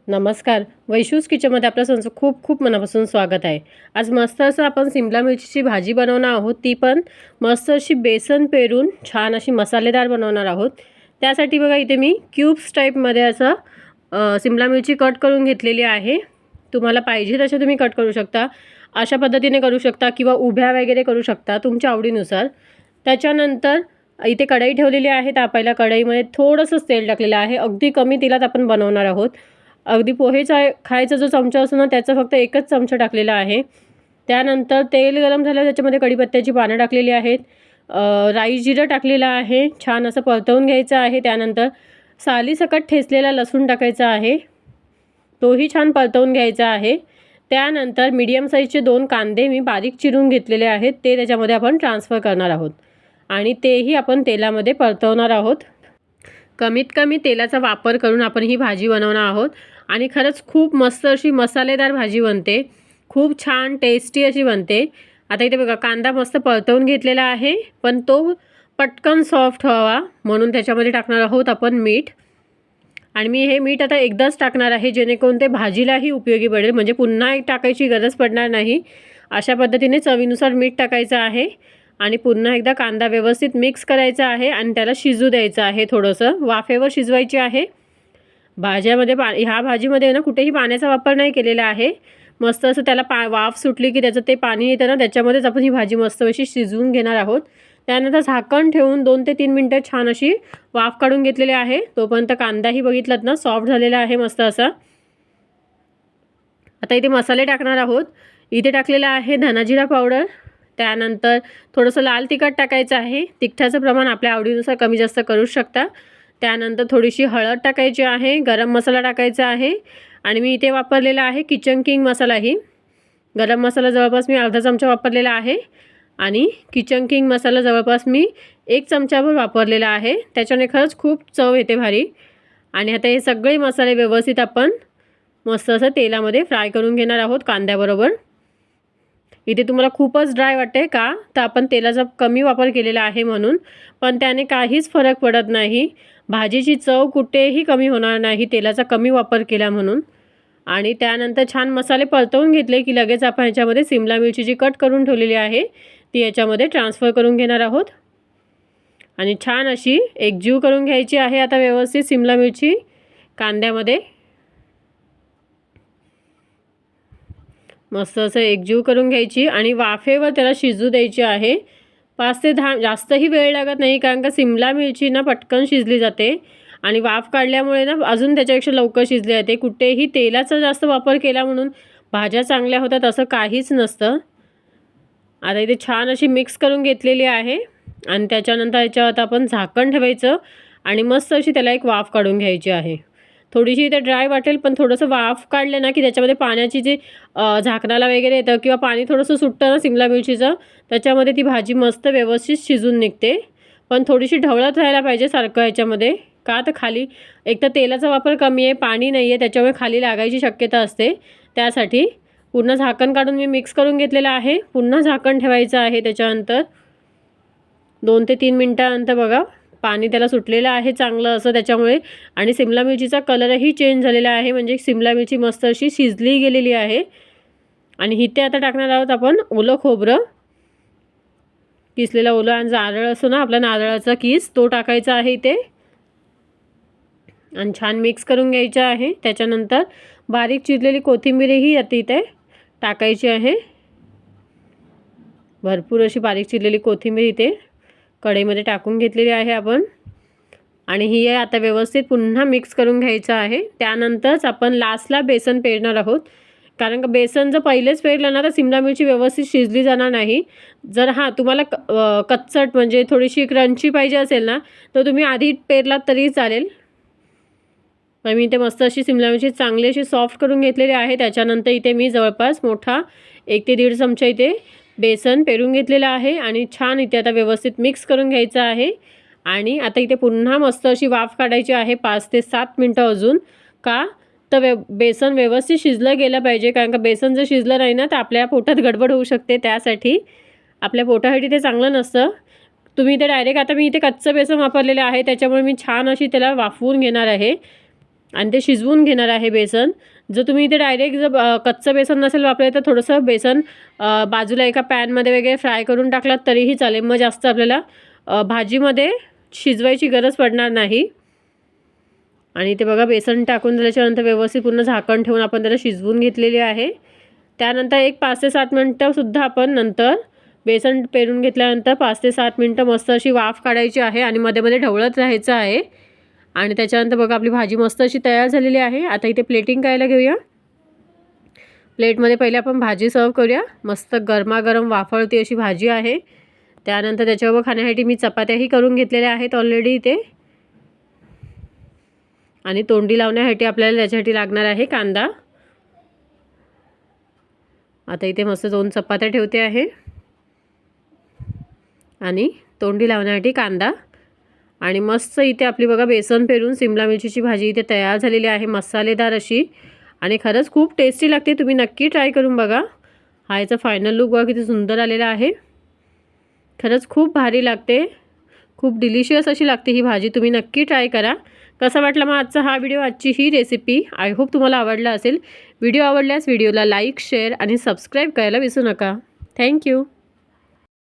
नमस्कार. वैशूज किचनमध्ये आपलं तुमचं खूप खूप मनापासून स्वागत आहे. आज मस्त असं आपण सिमला मिरचीची भाजी बनवणार आहोत. ती पण मस्त अशी बेसन पेरून छान अशी मसालेदार बनवणार आहोत. त्यासाठी बघा इथे मी क्यूब्स टाईपमध्ये असं सिमला मिरची कट करून घेतलेली आहे. तुम्हाला पाहिजे तसे तुम्ही कट करू शकता. अशा पद्धतीने करू शकता किंवा उभ्या वगैरे करू शकता तुमच्या आवडीनुसार. त्याच्यानंतर इथे कढई ठेवलेली आहे. तापायला कढईमध्ये थोडंसं तेल टाकलेलं आहे. अगदी कमी तेलात आपण बनवणार आहोत. अगदी पोहेचा खायचा जो चमचा असतो ना त्याचा फक्त एकच चमचा टाकलेला आहे. त्यानंतर तेल गरम झालं त्याच्यामध्ये कढीपत्त्याची पानं टाकलेली आहेत. राई जिरं टाकलेलं आहे. छान असं परतवून घ्यायचं आहे. त्यानंतर सालीसकट ठेचलेला लसूण टाकायचा आहे. तोही छान परतवून घ्यायचा आहे. त्यानंतर मीडियम साईजचे 2 कांदे मी बारीक चिरून घेतलेले आहेत. ते त्याच्यामध्ये आपण ट्रान्सफर करणार आहोत आणि तेही आपण तेलामध्ये परतवणार आहोत. कमीत कमी तेलाचा वापर करून आपण ही भाजी बनवणार आहोत आणि खरंच खूप मस्त अशी मसालेदार भाजी बनते. खूप छान टेस्टी अशी बनते. आता इथे बघा कांदा मस्त परतवून घेतलेला आहे, पण तो पटकन सॉफ्ट व्हावा म्हणून त्याच्यामध्ये टाकणार आहोत आपण मीठ. आणि मी हे मीठ आता एकदाच टाकणार आहे जेणेकरून ते भाजीलाही उपयोगी पडेल, म्हणजे पुन्हा एक टाकायची गरज पडणार नाही. अशा पद्धतीने चवीनुसार मीठ टाकायचं आहे आणि पुन्हा एकदा कांदा व्यवस्थित मिक्स करायचा आहे आणि त्याला शिजू द्यायचं आहे. थोडंसं वाफेवर शिजवायची आहे. भाज्यामध्ये ह्या भाजीमध्ये ना कुठेही पाण्याचा वापर नाही केलेला आहे. मस्त असं त्याला वाफ सुटली की त्याचं ते पाणी येतं ना त्याच्यामध्येच आपण ही भाजी मस्त अशी शिजवून घेणार आहोत. त्यानंतर झाकण ठेवून 2 ते 3 मिनटं छान अशी वाफ काढून घेतलेली आहे. तोपर्यंत कांदाही बघितलात ना सॉफ्ट झालेला आहे मस्त असा. आता इथे मसाले टाकणार आहोत. इथे टाकलेला आहे धनाजिरा पावडर. त्यानंतर थोडंसं लाल तिखट टाकायचं आहे. तिखटाचं प्रमाण आपल्या आवडीनुसार कमी जास्त करू शकता. त्यानंतर थोडीशी हळद टाकायची आहे. गरम मसाला टाकायचा आहे आणि मी इथे वापरलेला आहे किचन किंग मसालाही. गरम मसाला जवळपास मी अर्धा चमचा वापरलेला आहे आणि किचन किंग मसाला जवळपास मी 1 चमचाभर वापरलेला आहे. त्याच्याने खरंच खूप चव येते भारी. आणि आता हे सगळे मसाले व्यवस्थित आपण मस्त असं तेलामध्ये फ्राय करून घेणार आहोत कांद्याबरोबर. इथे तुम्हाला खूपच ड्राय वाटते का, तर आपण तेलाचा कमी वापर केलेला आहे म्हणून, पण त्याने काहीच फरक पडत नाही. भाजीची चव कुठेही कमी होणार नाही तेलाचा कमी वापर केला म्हणून. आणि त्यानंतर छान मसाले परतवून घेतले की लगेच आपण ह्याच्यामध्ये सिमला मिरची जी कट करून ठेवलेली आहे ती याच्यामध्ये ट्रान्सफर करून घेणार आहोत आणि छान अशी एकजीव करून घ्यायची आहे. आता व्यवस्थित सिमला मिरची कांद्यामध्ये मस्त असं एकजीव करून घ्यायची आणि वाफेवर त्याला शिजू द्यायची आहे. 5 ते 10 जास्तही वेळ लागत नाही, कारण का सिमला मिरची ना पटकन शिजली जाते आणि वाफ काढल्यामुळे ना अजून त्याच्यापेक्षा लवकर शिजली जाते. कुठेही तेलाचा जास्त वापर केला म्हणून भाज्या चांगल्या होतात असं काहीच नसतं. आता इथे छान अशी मिक्स करून घेतलेली आहे आणि त्याच्यानंतर याच्यावर आपण झाकण ठेवायचं आणि मस्त अशी त्याला एक वाफ काढून घ्यायची आहे. थोडीशी इथे ड्राय वाटेल, पण थोडंसं वाफ काढलं ना की त्याच्यामध्ये पाण्याची जी झाकणाला वगैरे येतं किंवा पाणी थोडंसं सुटतं ना सिमला मिरचीचं, त्याच्यामध्ये ती भाजी मस्त व्यवस्थित शिजून निघते. पण थोडीशी ढवळत राहायला पाहिजे सारखं याच्यामध्ये, का तर खाली एक तर तेलाचा वापर कमी आहे, पाणी नाही आहे, त्याच्यामुळे खाली लागायची शक्यता असते. त्यासाठी पुन्हा झाकण काढून मी मिक्स करून घेतलेलं आहे. पुन्हा झाकण ठेवायचं आहे. त्याच्यानंतर 2 ते 3 मिनटानंतर बघा पाणी त्याला सुटलेलं आहे चांगलं असं त्याच्यामुळे, आणि सिमला मिरचीचा कलरही चेंज झालेला आहे, म्हणजे सिमला मिरची मस्त अशी शिजली गेलेली आहे. आणि इथे आता टाकणार आहोत आपण ओलं खोबरं, किसलेला ओला आणि नारळ असतो ना आपला नारळाचा किस, तो टाकायचा आहे इथे आणि छान मिक्स करून घ्यायचं आहे. त्याच्यानंतर बारीक चिरलेली कोथिंबीरही इथे टाकायची आहे. भरपूर अशी बारीक चिरलेली कोथिंबीर इथे कढईमध्ये टाकून घेतलेली आहे आपण आणि ही आता व्यवस्थित पुन्हा मिक्स करून घ्यायचं आहे. त्यानंतरच आपण लास्टला बेसन पेरणार आहोत, कारण का बेसन जर पहिलेच पेरलं ना तर सिमला मिरची व्यवस्थित शिजली जाणार नाही. जर तुम्हाला कच्चट म्हणजे थोडीशी क्रंची पाहिजे असेल ना तर तुम्ही आधी पेरलात तरी चालेल. पण मी इथे मस्त अशी सिमला मिरची चांगली अशी सॉफ्ट करून घेतलेली आहे. त्याच्यानंतर इथे मी जवळपास मोठा 1 ते 1.5 चमचा इथे बेसन पेरून घेतलेलं आहे आणि छान इथे आता व्यवस्थित मिक्स करून घ्यायचं आहे. आणि आता इथे पुन्हा मस्त अशी वाफ काढायची आहे 5 ते 7 मिनटं अजून, का तर बेसन व्यवस्थित शिजलं गेलं पाहिजे, कारण का बेसन जर शिजलं नाही ना तर आपल्या पोटात गडबड होऊ शकते. त्यासाठी आपल्या पोटासाठी ते चांगलं नसतं. तुम्ही इथे डायरेक्ट, आता मी इथे कच्चं बेसन वापरलेलं आहे त्याच्यामुळे मी छान अशी त्याला वाफवून घेणार आहे. आणि ते शिजवून घेणार आहे बेसन. जर तुम्ही इथे डायरेक्ट जर कच्चं बेसन नसेल वापरलं तर थोडंसं बेसन बाजूला एका पॅनमध्ये वगैरे फ्राय करून टाकलात तरीही चालेल. मग जास्त आपल्याला भाजीमध्ये शिजवायची गरज पडणार नाही. आणि ते बघा बेसन टाकून झाल्याच्यानंतर व्यवस्थित पूर्ण झाकण ठेवून आपण त्याला शिजवून घेतलेली आहे. त्यानंतर एक 5 ते 7 मिनटंसुद्धा आपण नंतर बेसन पेरून घेतल्यानंतर 5 ते 7 मिनटं मस्त अशी वाफ काढायची आहे आणि मध्ये मध्ये ढवळत राहायचं आहे. आणि त्याच्यानंतर बघा आपली भाजी मस्त अशी तयार झालेली आहे. आता इथे प्लेटिंग करायला घेऊया. प्लेटमध्ये पहिले आपण भाजी सर्व करूया. मस्त गरमागरम वाफळती अशी भाजी आहे. त्यानंतर त्याच्यावर खाण्यासाठी मी चपात्याही करून घेतलेल्या आहेत ऑलरेडी इथे. आणि तोंडी लावण्यासाठी आपल्याला त्याच्यासाठी लागणार आहे कांदा. आता इथे मस्त 2 चपात्या ठेवते आहे आणि तोंडी लावण्यासाठी कांदा. आणि मस्त इथे आपली बघा बेसन पेरून सिमला मिरचीची भाजी इथे तयार झालेली आहे मसालेदार अशी. आणि खरंच खूप टेस्टी लागते. तुम्ही नक्की ट्राय करून बघा. हा याचा फायनल लुक बघा किती सुंदर आलेला आहे. खरंच खूप भारी लागते. खूप डिलिशियस अशी लागते ही भाजी. तुम्ही नक्की ट्राय करा. कसा वाटला मग आजचा हा व्हिडिओ, आजची ही रेसिपी? आय होप तुम्हाला आवडला असेल. व्हिडिओ आवडल्यास व्हिडिओला लाईक, शेअर आणि सबस्क्राईब करायला विसरू नका. थँक्यू.